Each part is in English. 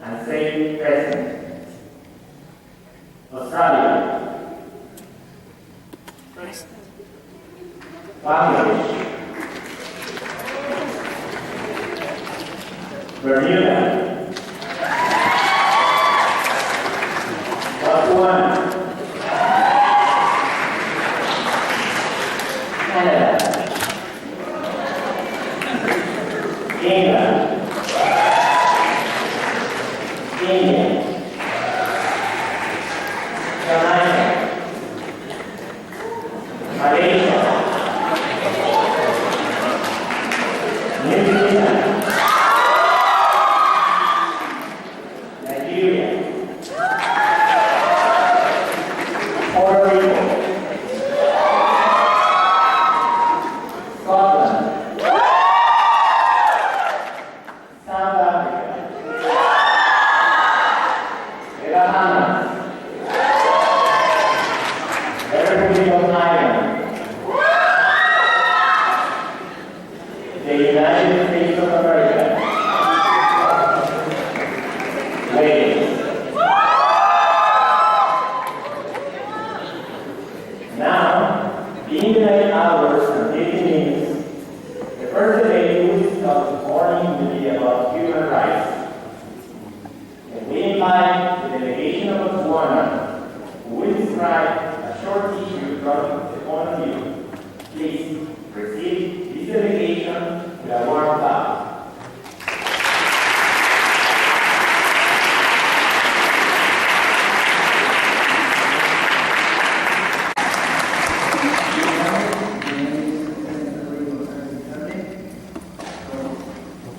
and say present. Australia. Bangladesh. Bermuda. Botswana. Canada. England. India. Jamaica. Malaysia. New Zealand. Nigeria. Puerto Rico. Scotland. South Africa. The Bahamas. The Republic of Ireland. The United States of America. Wales. Now, being 9 hours and 50 minutes, the first debate we discuss this morning will be about human rights. And we invite the delegation of Botswana, who will describe a short issue from the point of view. Please receive this delegation with a warm applause.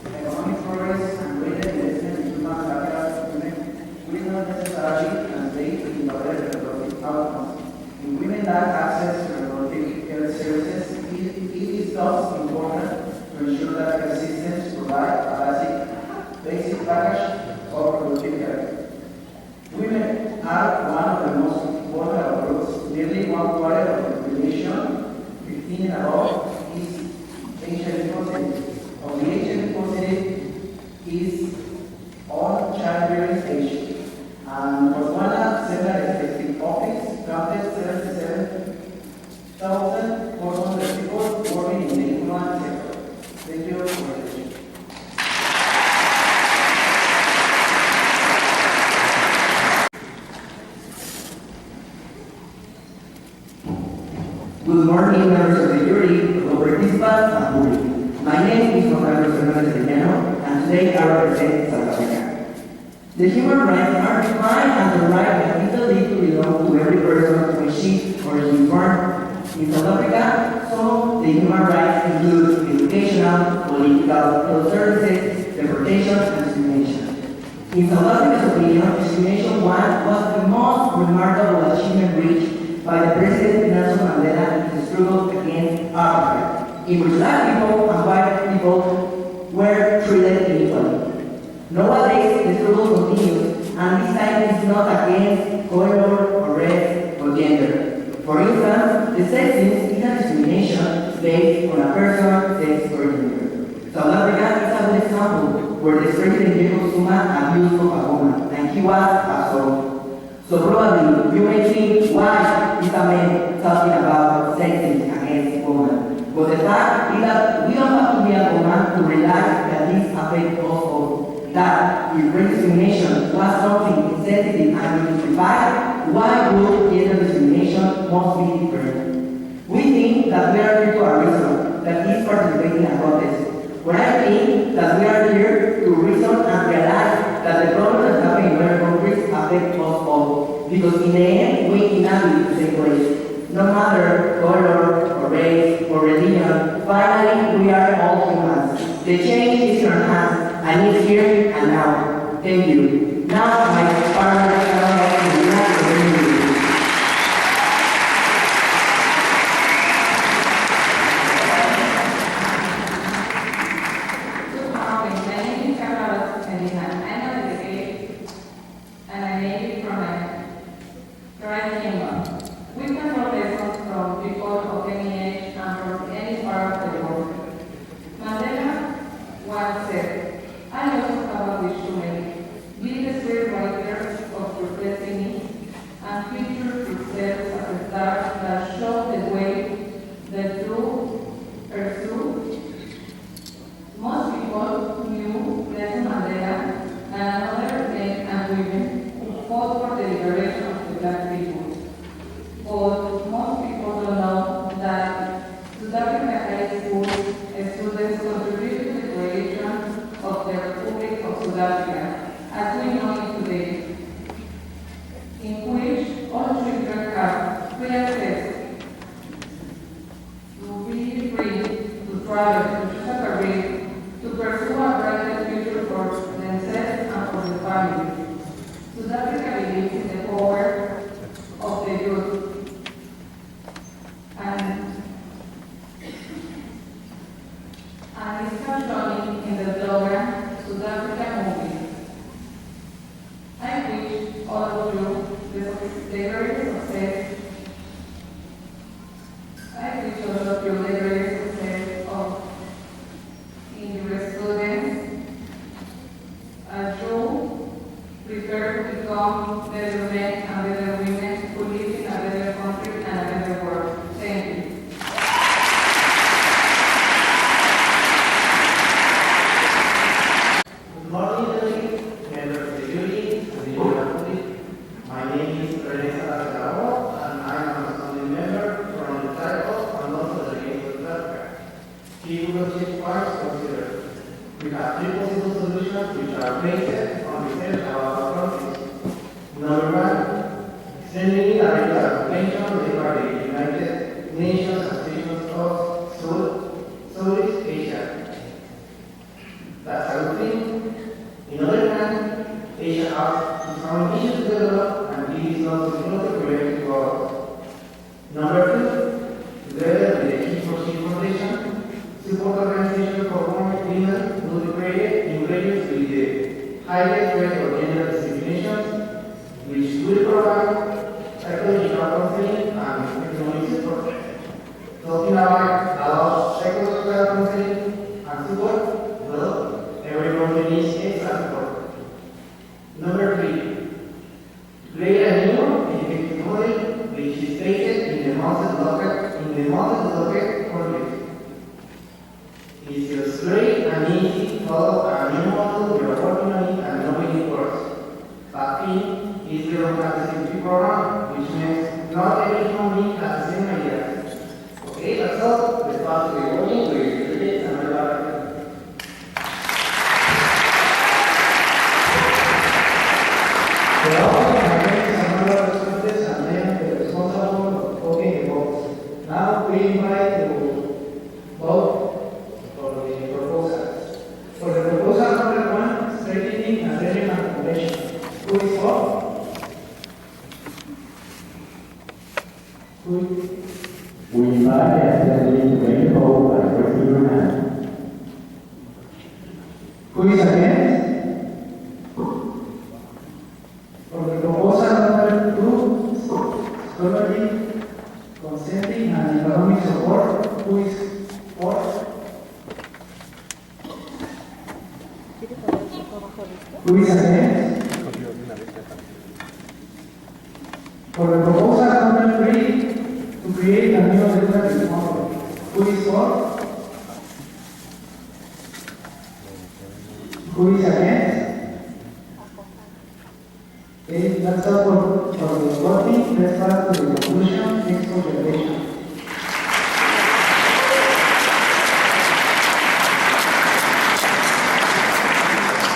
Economic progress and greater investment in human capital development will not necessarily translate into better reproductive outcomes. If women lack access to reproductive health services, it is thus important to ensure that health systems provide a basic package of reproductive health. Women are one of the most vulnerable groups. Nearly 1/4 of the population, 15 and above, is HIV positive. Of the HIV positive is on childbearing stage. And Botswana Central Statistics Office counted 77,400 people working in the human sector. Thank you for your attention. Good morning, members of the jury, fellow participants, and public. My name is Juan and today I represent South Africa. The human rights are defined as the right that is believed to belong to every person when she or he is born. In South Africa, some of the human rights include educational, political, health services, deportation, and discrimination. In South Africa's opinion, discrimination was the most remarkable achievement reached by the President Nelson Mandela in his struggle against apartheid, in which black people and white people were treated equally. Nowadays, the struggle continues, and this time is not against color or race or gender. For instance, the sexism is a discrimination based on a person's sex or gender. South Africa is a good example where the President Jacob Zuma abused of a woman, and he was absolved. So probably you may think, why is a man talking about sexism against women? But the fact is that we don't have to be a woman to realize that this affects us all. That if race discrimination was something insensitive and unjustified, why would gender discrimination must be different? We think that we are here to a reason, that is participating in a protest. But I think that we are here to reason and realize that the problems that happen in other countries affect us all. Because in the end, we inhabit the same place. No matter color, or race, or religion, finally we are all humans. The change is in our hands, and it's here and now. Thank you. Now my partner once said, I also have a wish to make. to choose a career, to pursue a brighter future for themselves and for the family. South Africa believes in the power of the youth, and it's shown in the slogan South Africa movie. I wish all of you the very success. I wish all of you the very success in your students as you prepare to become better men and better women who live in a better country and a better world. Thank you. Good morning, members of the jury and the general public. My name is Representan, and I am a founding member from the title and also the Name of Africa. Key leadership points considered. We have three possible solutions which are based on research about our countries. Number one, sending a regular convention led by the United Nations Association of Southeast Asia. That's a good thing. In other hand, Asia has its own issues to develop, and it is not difficult to relate to ours. Number two, together with the Key for Key Foundation, support organizations for women will be created in regions with the highest rate of gender discrimination, which will provide psychological counseling and economic support. Talking about psychological counseling and support, well, everyone needs extra support. Number three, create a new educative model which is based in the most developed countries. It's just great and easy to follow a new model we are working on it and nobody works. But thing is we don't have the same program, which means not every human being has the same idea. Okay, that's all. Let's pass to the voting with the and the Well, my name is Emmanuel Representan, and I am the responsible for voting the votes. Now we invite to vote for the proposals. For the proposal number one, strengthening and regional convention. Who is for? Who? We invite the assembly to make a vote by raising your hand. Who is against? For the proposal number two, scholarly, consenting and economic support, who is for? Who is against? For the proposal number three, to create a new legislative model, who is for? Who is against? Okay, that's all for the voting. Let's pass to the conclusion. Next presentation.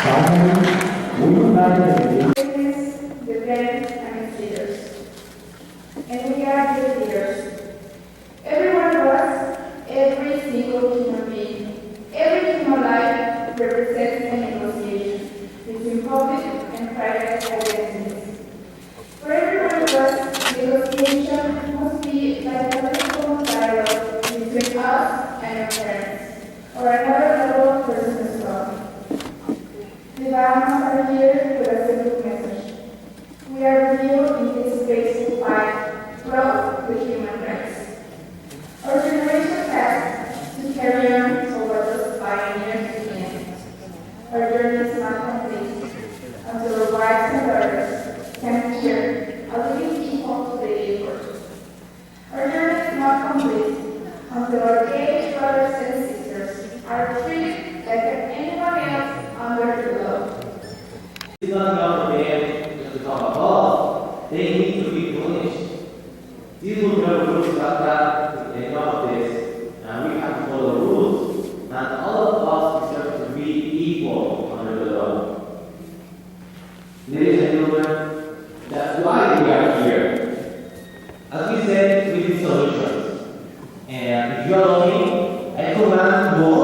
Finally, we invite the The parents and its leaders. And we are the leaders. Every one of us, every single human being, every human life represents a negotiation between public and private identities. For every one of us, negotiation must be like a personal dialogue between us and our parents, or another level of personal struggle. Ciudadanos are here with a simple message. We are with you in this space to fight growth with human rights. Our generation has to carry on for what was pioneered began. Our journey is not complete until our wives and daughters can share a living equal to the effort. Our journey is not complete until our gay brothers and sisters are treated like anyone else under the law. It's not about the man just to talk about. They need to be punished. These will never rules like that in this, and we have to follow the rules. And all of us deserve to be equal under the law. Ladies and gentlemen, that's why we are here. As we said, we need solutions. And if you are looking, I command you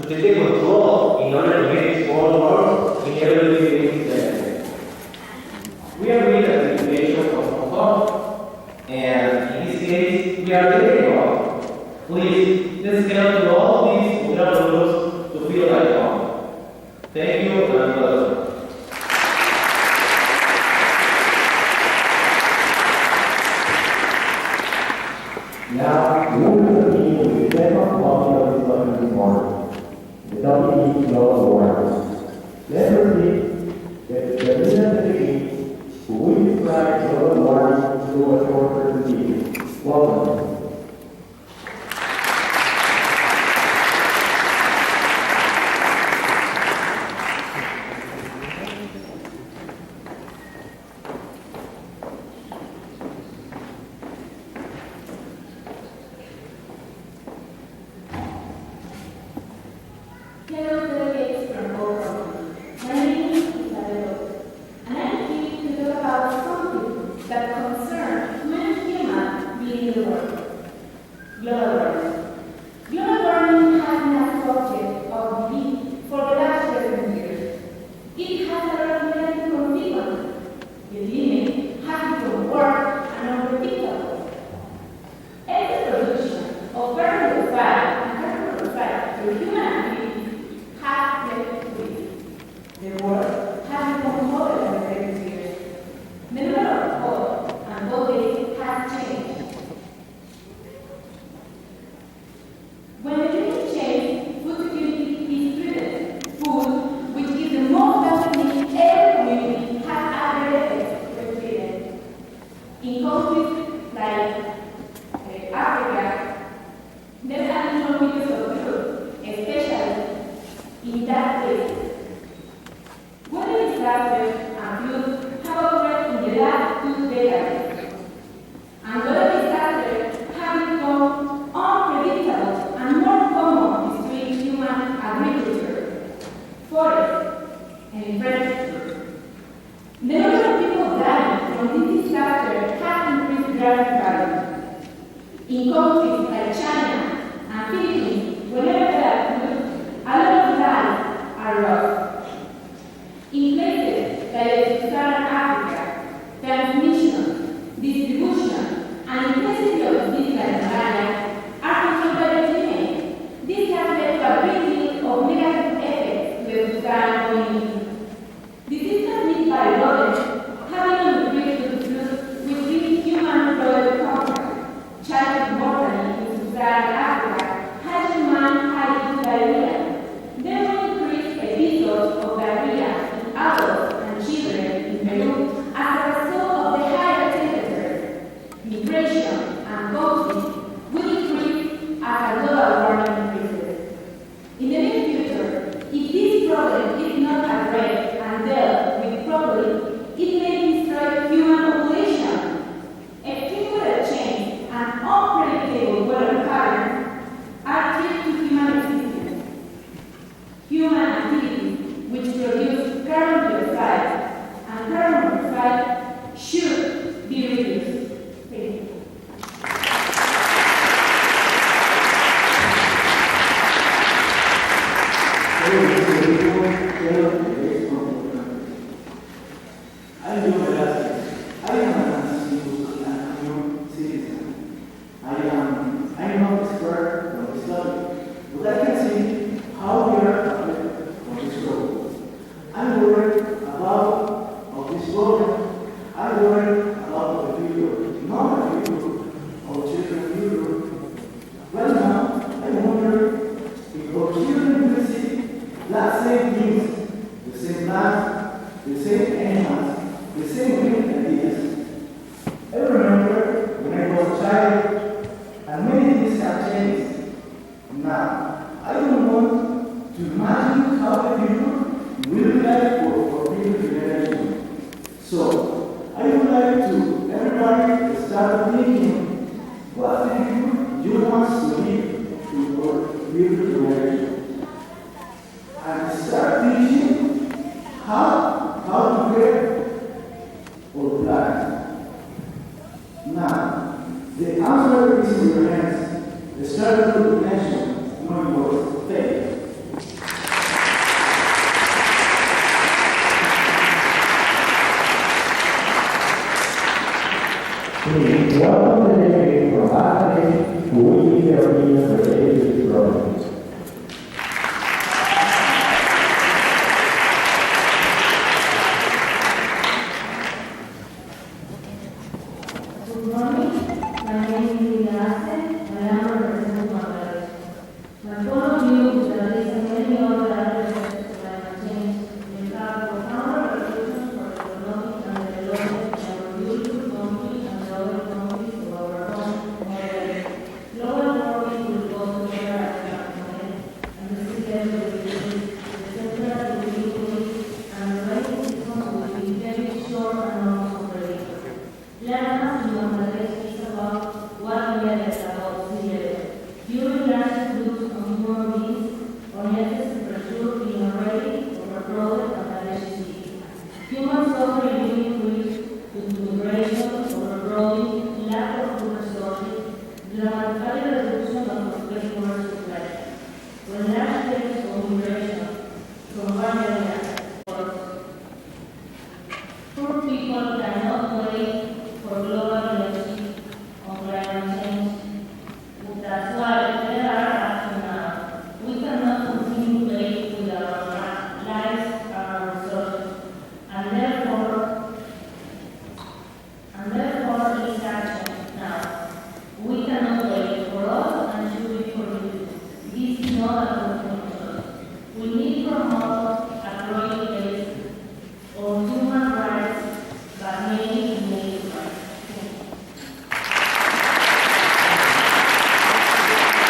to take control in order to make this small world inevitably better. We are with the education of Hong and in this case, we are taking off. Please, let's get to all these without rules to feel like home. Thank you and welcome. Now, we will continue with the second topic of discussion this morning. The topic is global warming. Let's proceed that the representative who will describe global warming through a short presentation. Welcome. Hello, delegates from all over. My name is Isabel, and I'm here to talk about something that concerns many humans being in the world. Global warming. Global warming has been a subject of debate for the last 7 years. It has a lot of negative consequences. The limit has become worse and unpredictable. Every production of carbon dioxide and carbon dioxide through human activity has led to this. The world has become hotter in recent years. The number of hot and cold days has changed. When the climate change, food security is threatened. Food, which is the most basic need every community, has added effects to experience. In countries like Africa, there are no meters of truth, especially in that place. Weather disasters and floods have occurred in the last 2 decades, and weather disasters have become unpredictable and more common between human agriculture, forests, and infrastructure. The number of people dying from this disaster has increased drastically. In countries like China and Philippines, whenever there are floods, a lot of lives are lost. In places like Sub-Saharan Africa, transmission, distribution, and intensity of disease like malaria are controlled by the climate. This has led to a great deal of negative effects to the Sub-Saharan community. Disease transmitted by rodents have even increased due to floods with human-rodent contact. Child mortality in Sub-Saharan Africa has remained high due to diarrhea. There were increased episodes of diarrhea in adults and children in Peru as a result of the higher temperatures. Migration and conflict will increase as global warming increases. In the near future, if this problem is not addressed and dealt with properly, it may destroy human population. Extreme weather change and unpredictable weather patterns are key to human existence. Human activities which produce carbon dioxide and carbon monoxide should be reduced. Thank you. I'm not expert on this topic, but I can see how we are affected on this road. I'm worried about this problem. I'm worried about the future, not the future of children future. Right now, I wonder if our children will see that same things, the same plants, the same animals, the same green ideas. I remember when I was a child, and many things have changed. Now, I don't want to imagine how the future will be like for future generations. So, I would like to everybody to start thinking what the future you want to leave to for future generations. And start teaching how to care or plant. Now, the answer is in your hands. The struggle to nation, not yours, faith. Please welcome the delegate from Bangladesh who will give their opinion related to this program. Good morning. My name is Evento MUN, and I am representing Bangladesh. Like all of you, there is many other addresses to climate change. We have profound repercussions for the economic and development and productive countries and the other countries to our home model. Global warming will go together as a component, and the sea level will increase, the temperature will increase, and the rain systems will be very short and uncontrollable. Learn in Bangladesh is about what we are about sea level. During last groups of human beings, oriented pressure in already overcrowded Bangladesh city. Human suffering increase due to migration, overcrowding, lack of food resources, dramatic reduction of fresh water supply. When large scales of migration from one area poor people cannot wait for global leadership on climate change. That's why there are action now. We cannot continue playing with our lives and our resources, and therefore is action now. We cannot wait for us and should be for you. This is not a continuation. We need to promote a growing pace of human rights, but mainly human rights.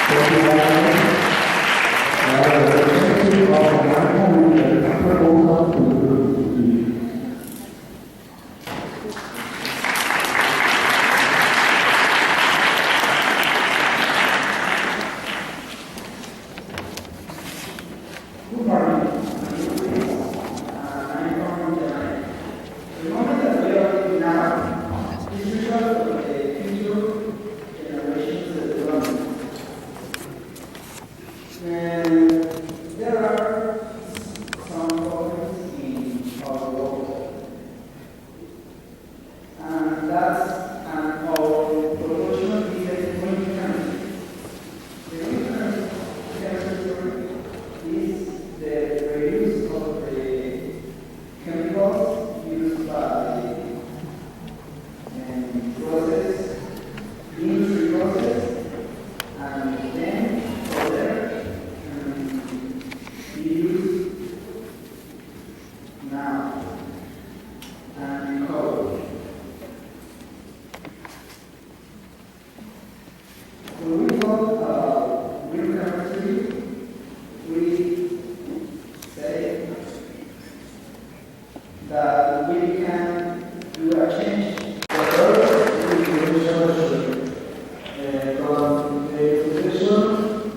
Thank you very much. Now, the representative of the Governmental will make a proposal to approve the bill. Good morning. I'm from Chennai. The moment that we are living now is crucial for the future generations development. And there are some problems in our world, and that's an our proportion is a green country. The green country is the reuse of the chemicals used by process, industry process, and then further be used now and recovered. When we talk about green chemistry, we say that we can do a change. From the position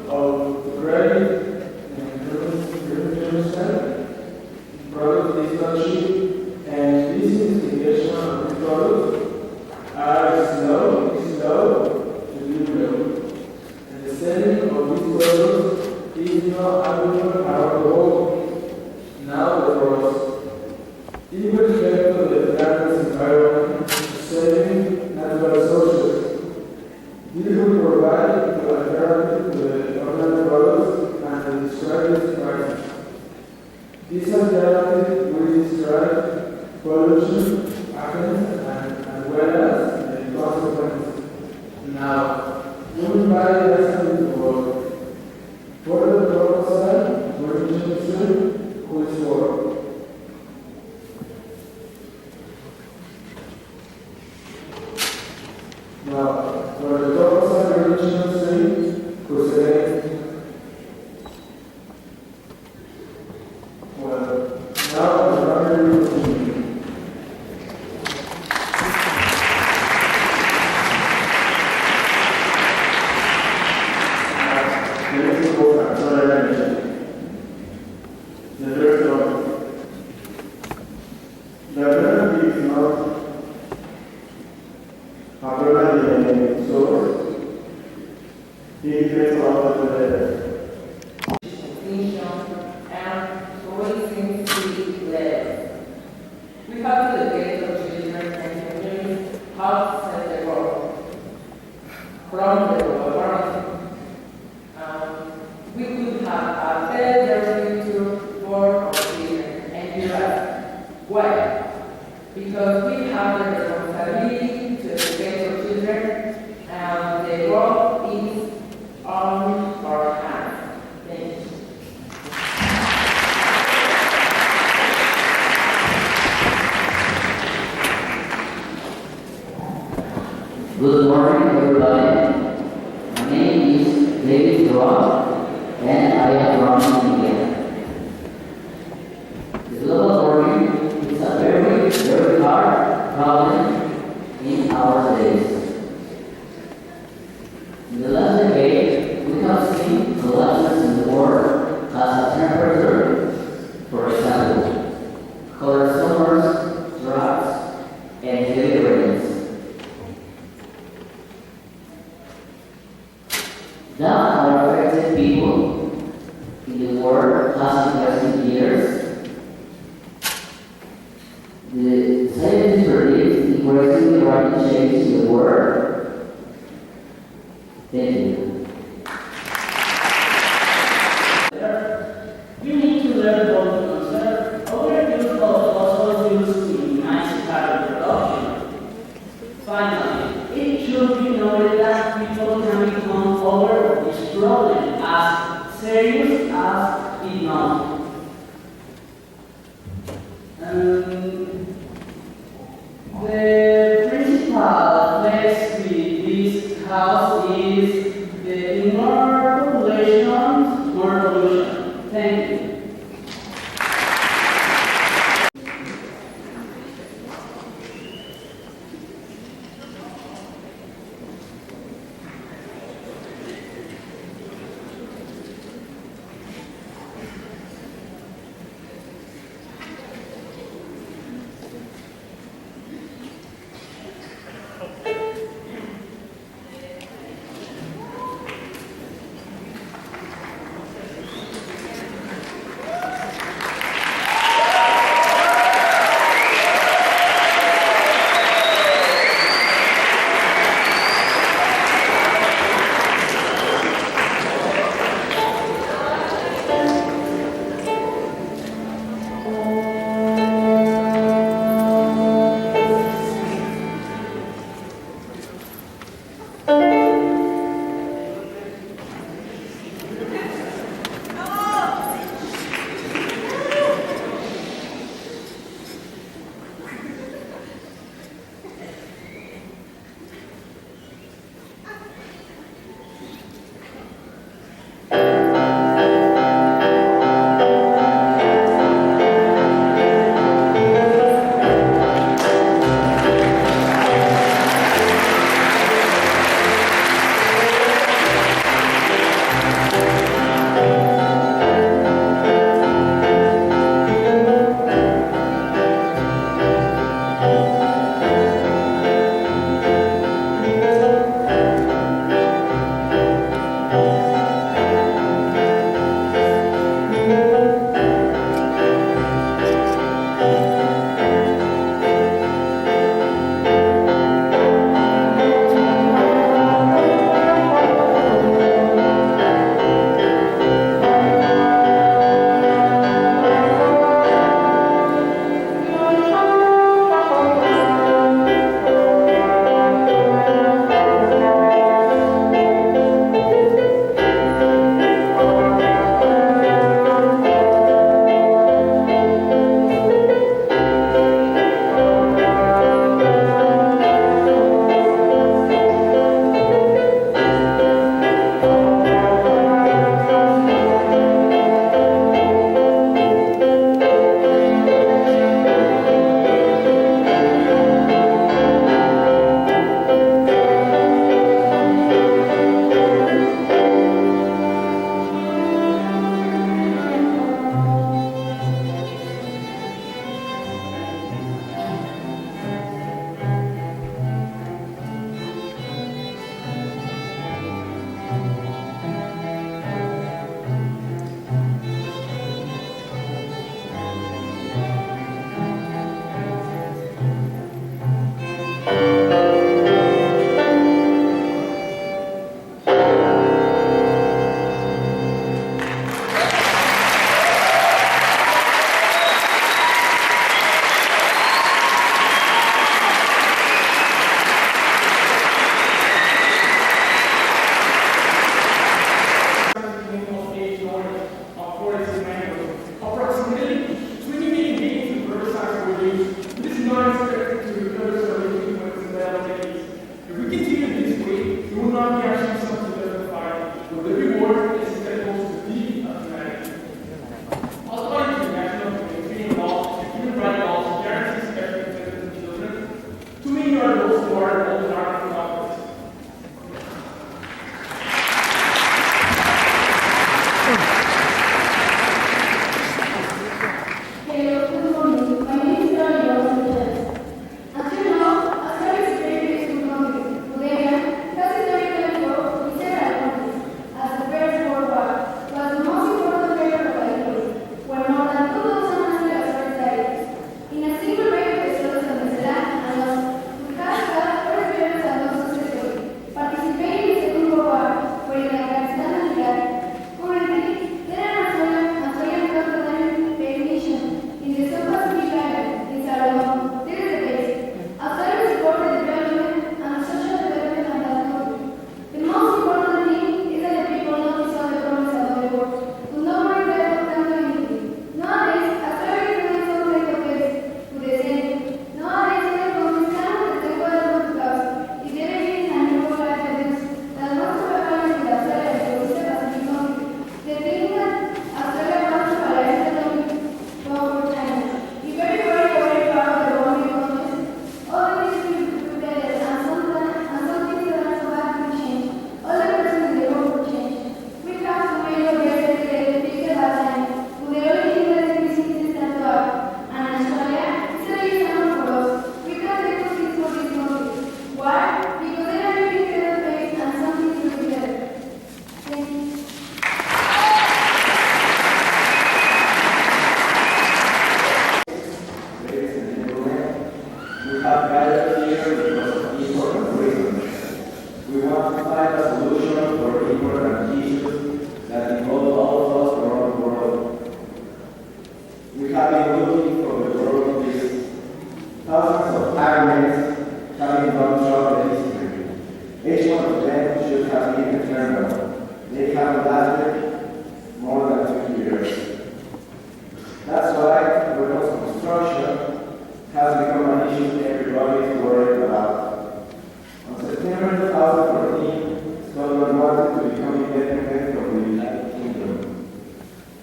of credit and product discussion, and this investigation of the product are slow to do well. And the selling of these products is not available around the world. Now the pros, even respect to the planet's environment, saving natural resources. This will provide an alternative to the ordinary products and the described prices. This alternative will describe pollution, accidents, as well as the consequences. Now, we will buy the estimate for the proposal to reduce who is for. Now, for the proposal reduction who select, well, now the primary warming again. The global warming is a very, very hard problem in our days. In the last decade, we have seen collapses in the world as a temperature, for example, cold summers, droughts, and heavy rains. That our affected people in the world has in recent years. The scientists predict increasingly rapid change in the world. Thank you. We need to learn how to conserve overuse of fossil fuels to minimize carbon production. Finally, it should be noted that people can become aware of this problem as serious as it not. The principal threat with this house is the more population, more pollution. Thank you.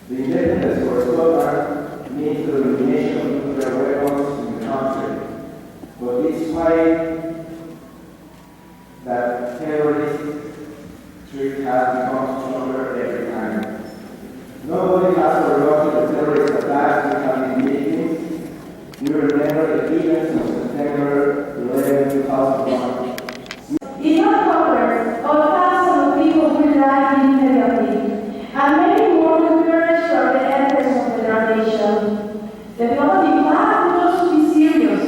The independence for Scotland means the elimination of nuclear weapons in the country. But despite that, terrorist threat has become stronger every time. Nobody has forgotten the terrorist attacks we have been victims. We remember the events of September 11, 2001. In our Congress, all thousands of people will die immediately, and many more will perish from the efforts of the nation. The global impact will also be serious.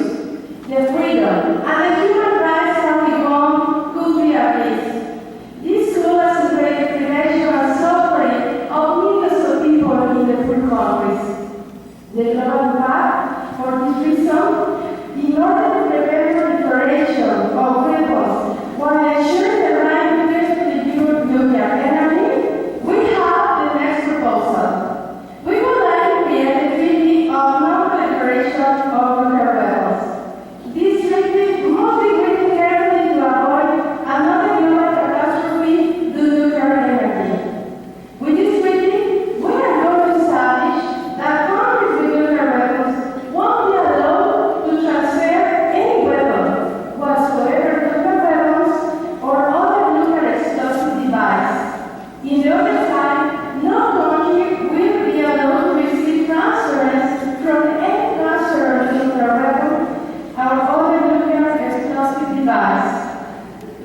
The freedom and the human rights that we want could be at risk. This could accelerate the privation and suffering of millions of people in the poor countries. The global impact, for this reason, in order to prevent proliferation of weapons while ensuring the right to distribute nuclear energy, we have the next proposal. We would like to create a treaty of non-proliferation of nuclear weapons. This treaty must be written carefully to avoid another global catastrophe due to nuclear energy. With this treaty, we are going to establish that countries with nuclear weapons won't be allowed to transfer any weapon whatsoever, nuclear weapons or other nuclear explosive device. In the other side, no country will be allowed to receive transference from any transfer of nuclear weapon or other nuclear explosive device.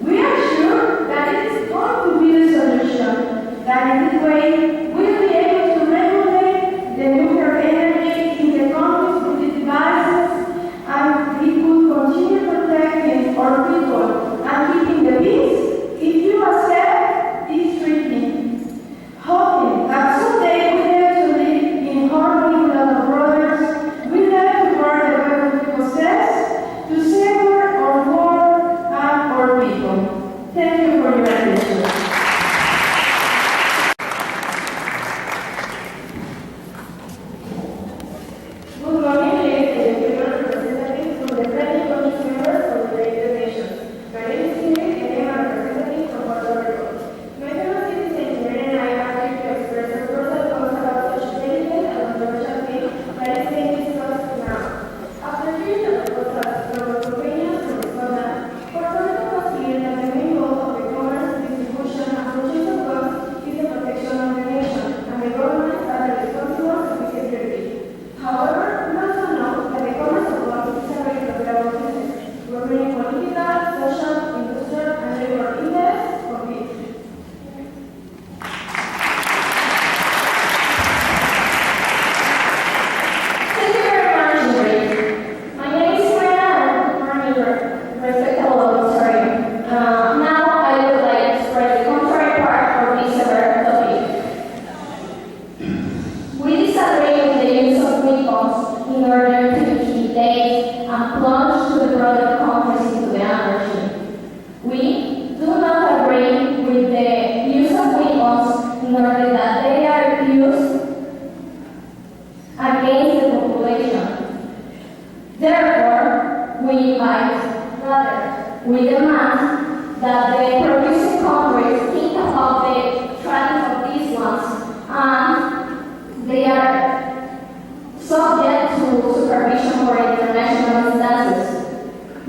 We are sure that it is going to be the solution, that in this way we will be able to regulate the nuclear energy in the countries with the devices, and we could continue protecting our people and keeping the peace if you accept this treaty. Hoping that someday we dare to live in harmony with our brothers, we dare to guard the weapons we possess, to save our world and our people. Thank you for your attention. Good morning, ladies and gentlemen, representatives from the French Commission members of the United Nations. My name is Ingrid and I am a representative from Puerto Rico. My fellow citizens here and I are here to express our personal thoughts about such delicate and controversial thing that is being discussed now. After hearing the proposals from our companions from Scotland, Puerto Rico was clear that the main goal of the commerce, distribution, and purchase of guns is the protection of the nation, and the governments are responsible for this security. However, we also know that the commerce of guns is a very profitable business, where many political, social, industrial, and labor interests compete. Thank you very much, Ingrid. My name is Serena, and good morning, respectable auditorium. Now I would like to express the contrary part of this severe topic. We disagree with the use of weapons in order to intimidate and plunge to the broader countries into the anarchy. We do not agree with the use of weapons in order that they are used against the population. Therefore, we demand that the producing countries think about the traffic of these ones, and they are subject to supervision for international instances.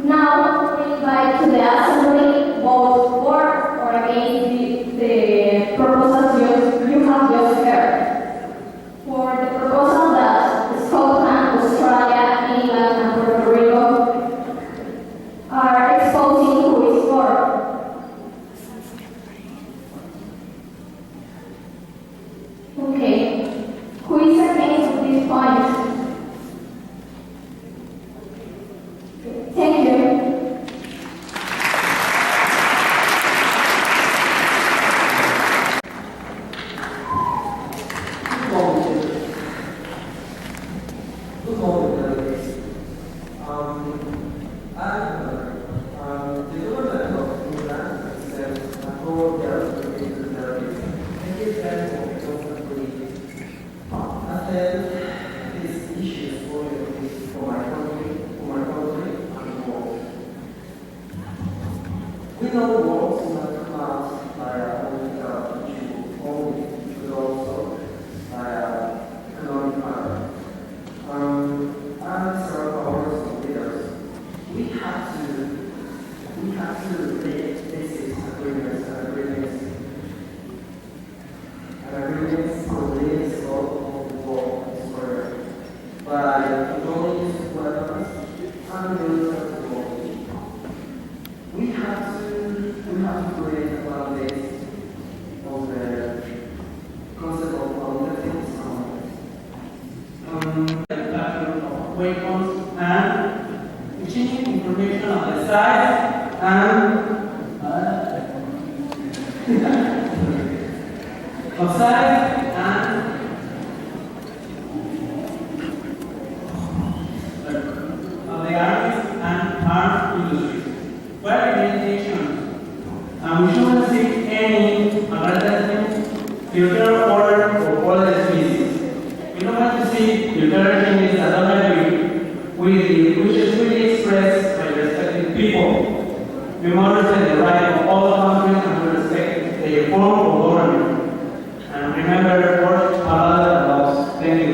Now, we invite to the Assembly vote for or against the proposals you have just heard. For the proposal that Scotland, Australia, England, and Puerto Rico are exposing who is for. Okay, who is against this point? Thank you. Good morning, delegates. The government of England sent a cordial greeting to the delegates and gave them constantly attend these issues for my country, and world. We know wars not come out by a political issue only, but also by a weapons, and exchanging information on the size and of size and of the arms and arms industries. Where limitations, and we shouldn't seek any aggressive future order or other species. We don't want to see future changes that don't agree with the wishes really expressed by respected people. We must respect the right of all countries and to respect their form of government. And remember the word about laws. Thank you.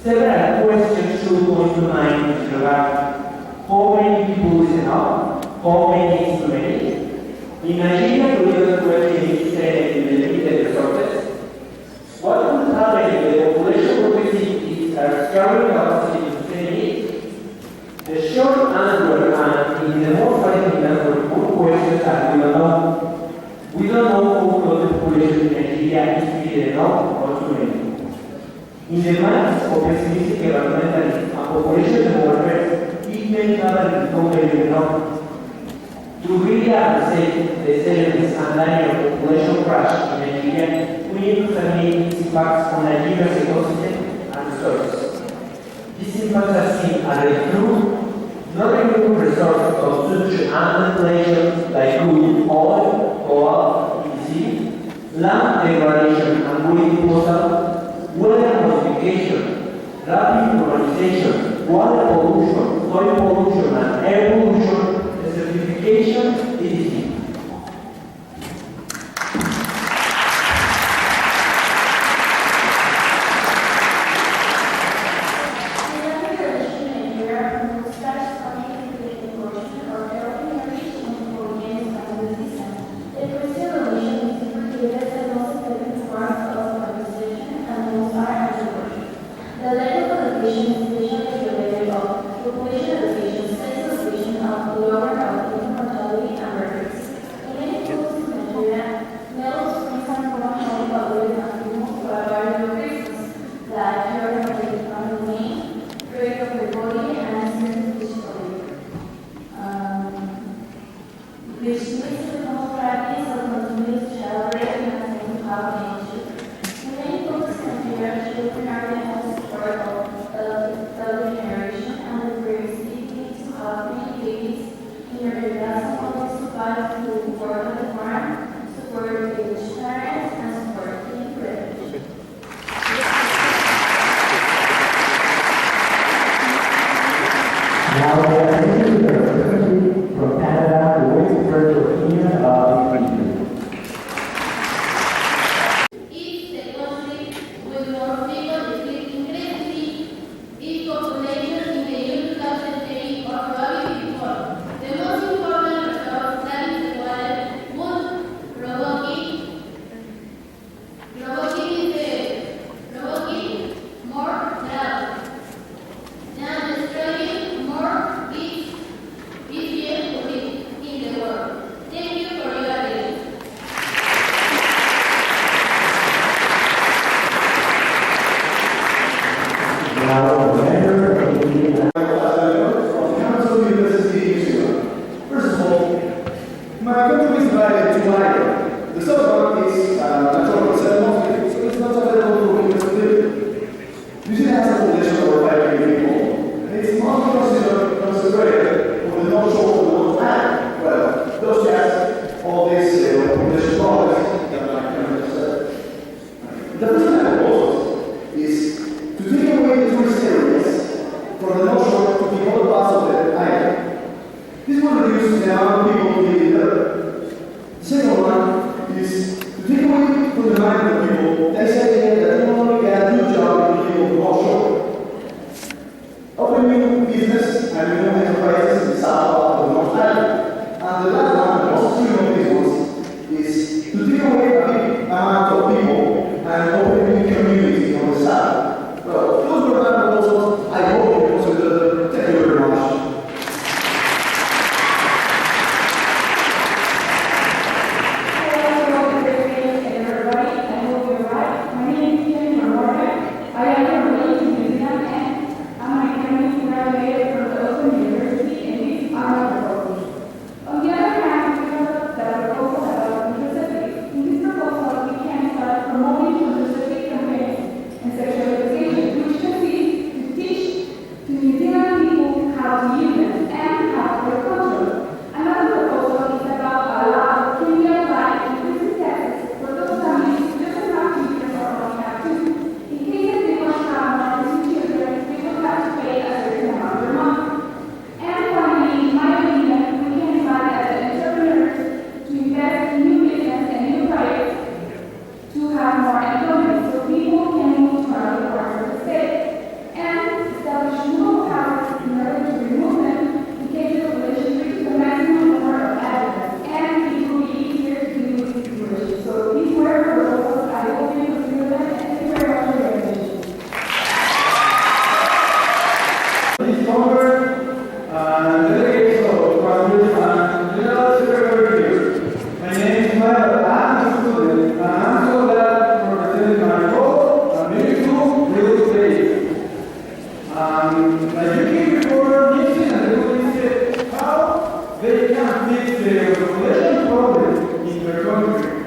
Several questions should come to mind in this regard. How many people is enough? How many is too many? Imagine a curious question is said in the limited resources. What would happen if the population proximities are carrying capacity to say The short answer, and in the most likely answer, both questions are we don't know. We don't know how close the population in Nigeria is treated enough or too many. In the minds of pessimistic environmentalists and population developers, it may happen become very enough. To really appreciate the seriousness and danger of population crash in Nigeria, we need to examine its impacts on Nigeria's ecosystem and resources. These impacts are seen as the true, non-renewable resource consumption and inflation like crude, oil, coal, etc., land degradation and waste disposal, weather modification, rapid urbanization, water pollution, soil pollution, and air pollution, desertification, etc.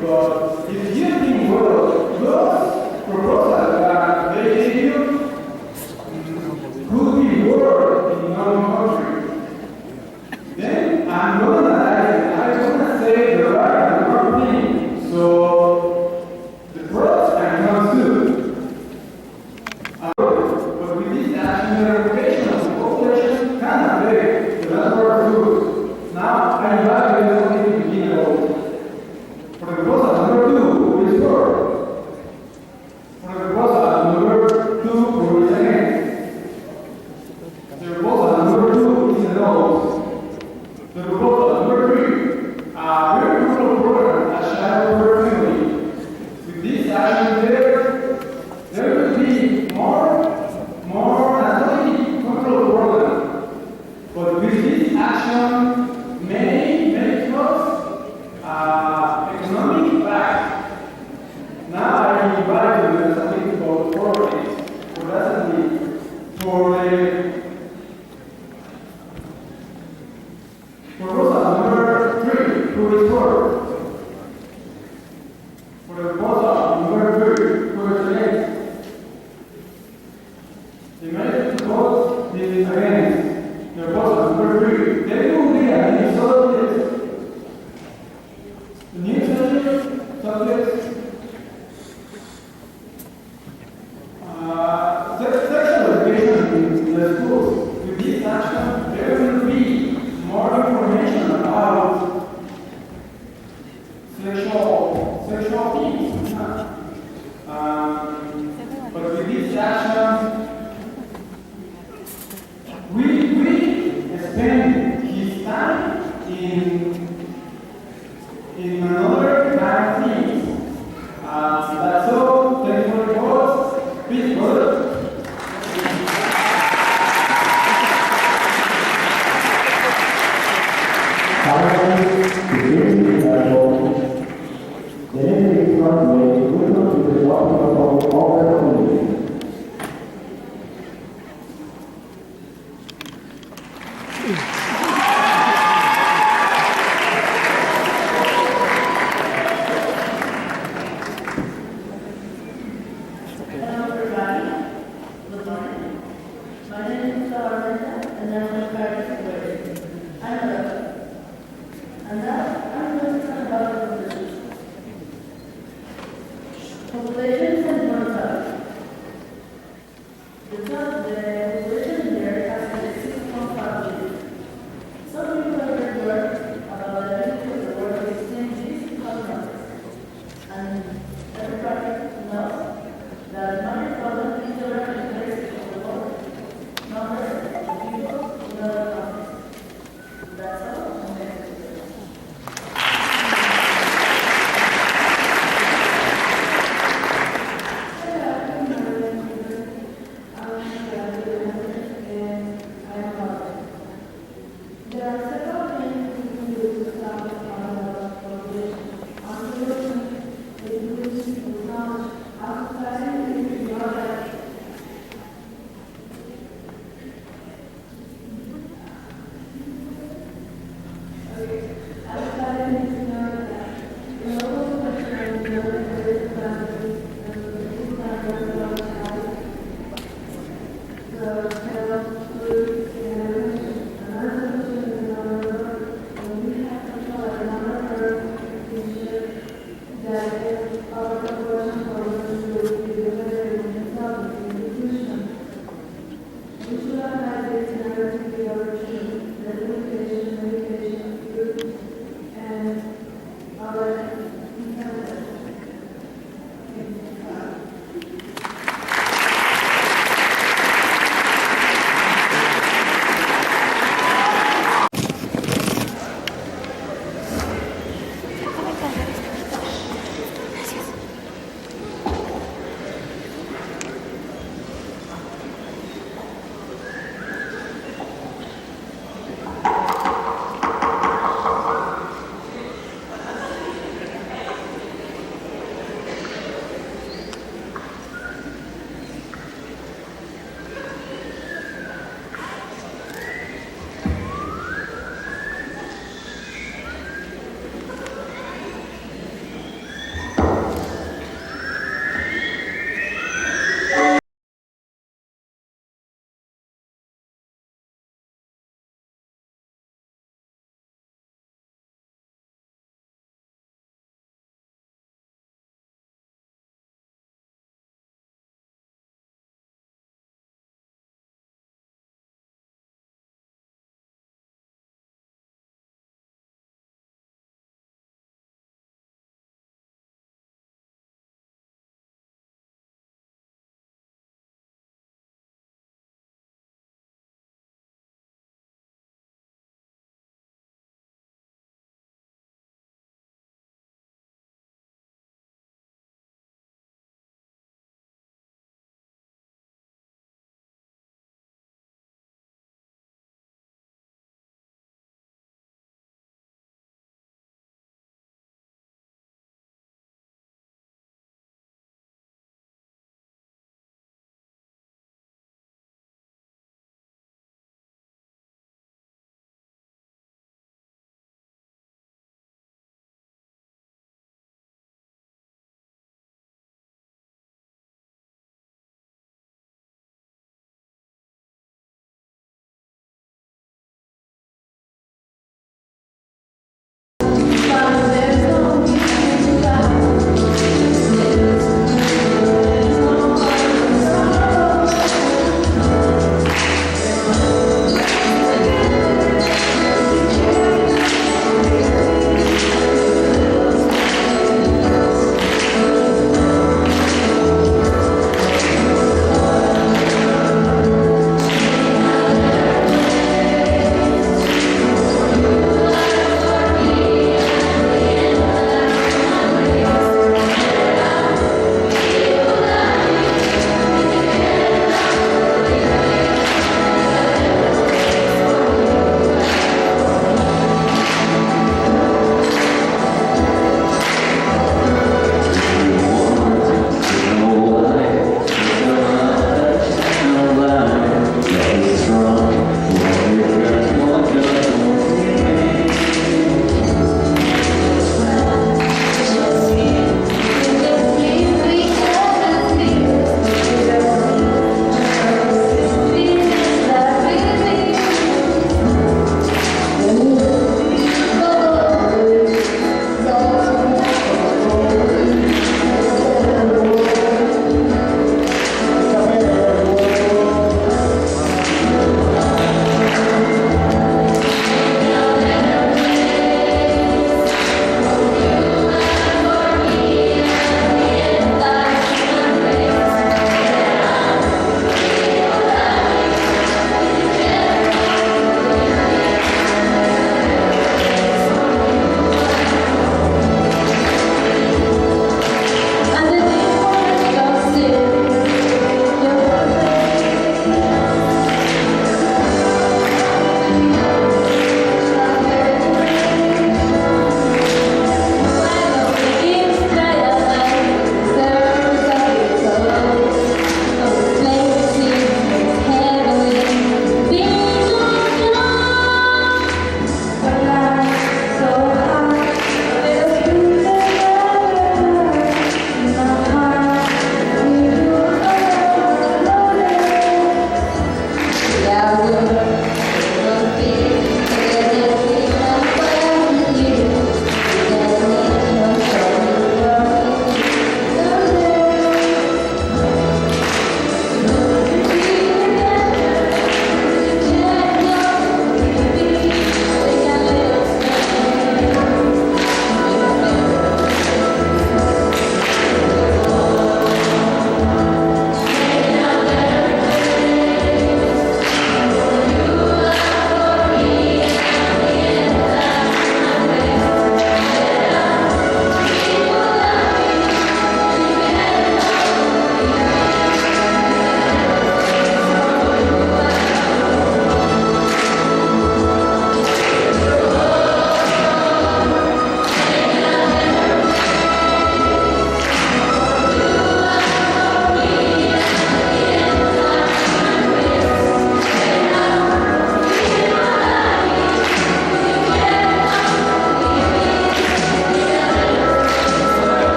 But if you think, well, those proposals that they gave you could be worked in our country, then I'm gonna say the right and the wrong thing. So the pros and cons too. But with this action, the reputation of the population cannot vary. So that's what I do. Now I invite you to begin about. For the proposal number 2, who is for? For the proposal number 2, who is against? The proposal number 2 is a no. The proposal number 3, a very crucial program, a child family. With this action there will be more not only control program, but with this action may make us economic back. Now I invite you to something about politics. For the proposal number 3, who is for? For the proposal number 3, who is against? The method to vote is against the proposal number 3. There will be a new subject. The new subject sexual education in the schools. With this action, there will be more information about sexual things. But with this action, we spend his time in another kind of things. That's all. Thank you for the report. Please vote. Finally, the next example, the next example will not be the topic of our community.